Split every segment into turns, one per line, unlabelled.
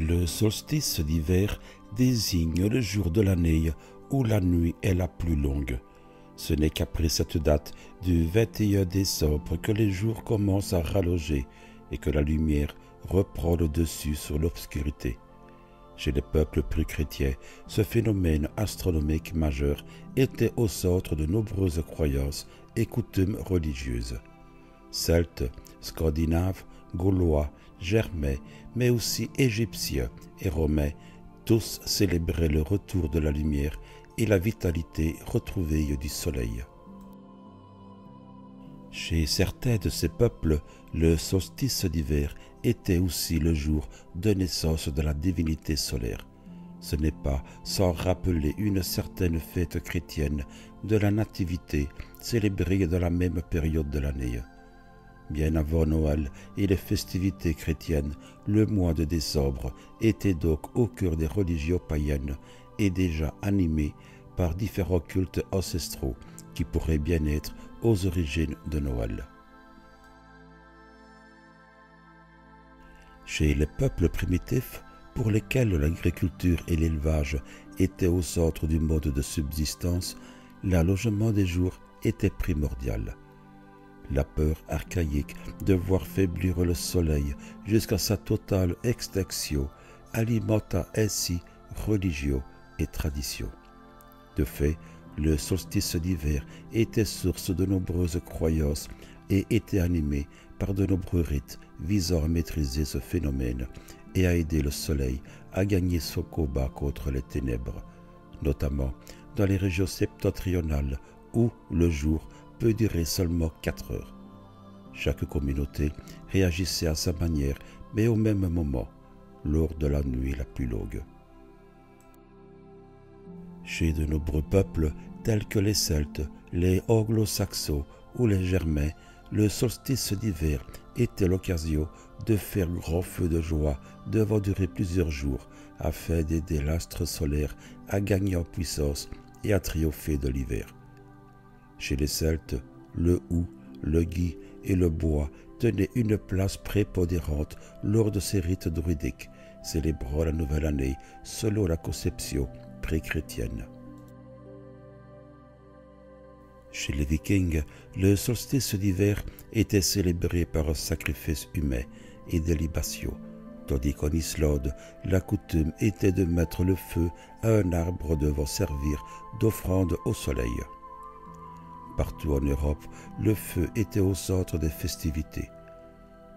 Le solstice d'hiver désigne le jour de l'année où la nuit est la plus longue. Ce n'est qu'après cette date du 21 décembre que les jours commencent à rallonger et que la lumière reprend le dessus sur l'obscurité. Chez les peuples pré-chrétiens, ce phénomène astronomique majeur était au centre de nombreuses croyances et coutumes religieuses. Celtes, Scandinaves, Gaulois, Germains, mais aussi Égyptiens et Romains, tous célébraient le retour de la lumière et la vitalité retrouvée du soleil. Chez certains de ces peuples, le solstice d'hiver était aussi le jour de naissance de la divinité solaire. Ce n'est pas sans rappeler une certaine fête chrétienne de la nativité célébrée dans la même période de l'année. Bien avant Noël et les festivités chrétiennes, le mois de décembre était donc au cœur des religions païennes et déjà animé par différents cultes ancestraux qui pourraient bien être aux origines de Noël. Chez les peuples primitifs, pour lesquels l'agriculture et l'élevage étaient au centre du mode de subsistance, l'allongement des jours était primordial. La peur archaïque de voir faiblir le soleil jusqu'à sa totale extinction alimenta ainsi religion et tradition. De fait, le solstice d'hiver était source de nombreuses croyances et était animé par de nombreux rites visant à maîtriser ce phénomène et à aider le soleil à gagner son combat contre les ténèbres, notamment dans les régions septentrionales où le jour peut durer seulement 4 heures. Chaque communauté réagissait à sa manière, mais au même moment, lors de la nuit la plus longue. Chez de nombreux peuples, tels que les Celtes, les Anglo-Saxons ou les Germains, le solstice d'hiver était l'occasion de faire grand feu de joie devant durer plusieurs jours afin d'aider l'astre solaire à gagner en puissance et à triompher de l'hiver. Chez les Celtes, le houx, le gui et le bois tenaient une place prépondérante lors de ces rites druidiques, célébrant la nouvelle année selon la conception pré-chrétienne. Chez les Vikings, le solstice d'hiver était célébré par un sacrifice humain et des libations, tandis qu'en Islande, la coutume était de mettre le feu à un arbre devant servir d'offrande au soleil. Partout en Europe, le feu était au centre des festivités.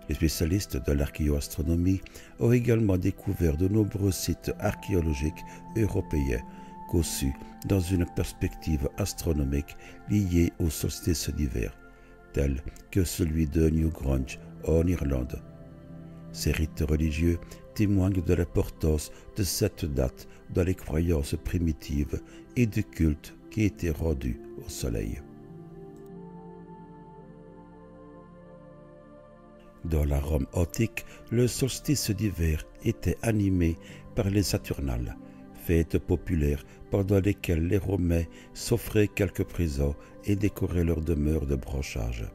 Les spécialistes de l'archéoastronomie ont également découvert de nombreux sites archéologiques européens conçus dans une perspective astronomique liée au solstice d'hiver, tel que celui de Newgrange en Irlande. Ces rites religieux témoignent de l'importance de cette date dans les croyances primitives et du culte qui était rendu au soleil. Dans la Rome antique, le solstice d'hiver était animé par les Saturnales, fêtes populaires pendant lesquelles les Romains s'offraient quelques présents et décoraient leurs demeures de branchages.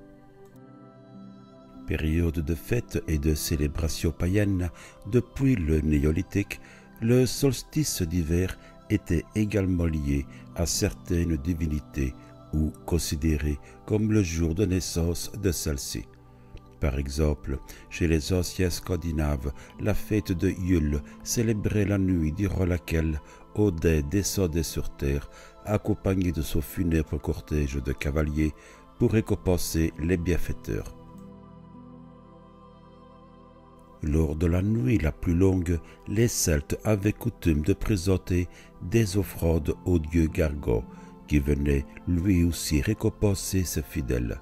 Période de fêtes et de célébrations païennes, depuis le néolithique, le solstice d'hiver était également lié à certaines divinités ou considéré comme le jour de naissance de celles-ci. Par exemple, chez les anciens Scandinaves, la fête de Yule célébrait la nuit durant laquelle Odin descendait sur terre, accompagné de son funèbre cortège de cavaliers pour récompenser les bienfaiteurs. Lors de la nuit la plus longue, les Celtes avaient coutume de présenter des offrandes au dieu Gargan, qui venait lui aussi récompenser ses fidèles.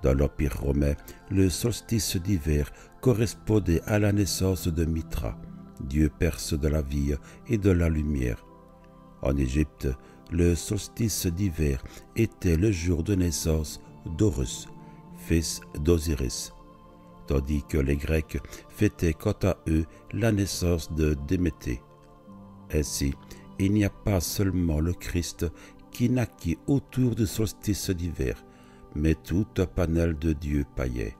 Dans l'Empire romain, le solstice d'hiver correspondait à la naissance de Mithra, dieu perse de la vie et de la lumière. En Égypte, le solstice d'hiver était le jour de naissance d'Horus, fils d'Osiris, tandis que les Grecs fêtaient quant à eux la naissance de Déméter. Ainsi, il n'y a pas seulement le Christ qui naquit autour du solstice d'hiver, mais tout un panel de dieux païens.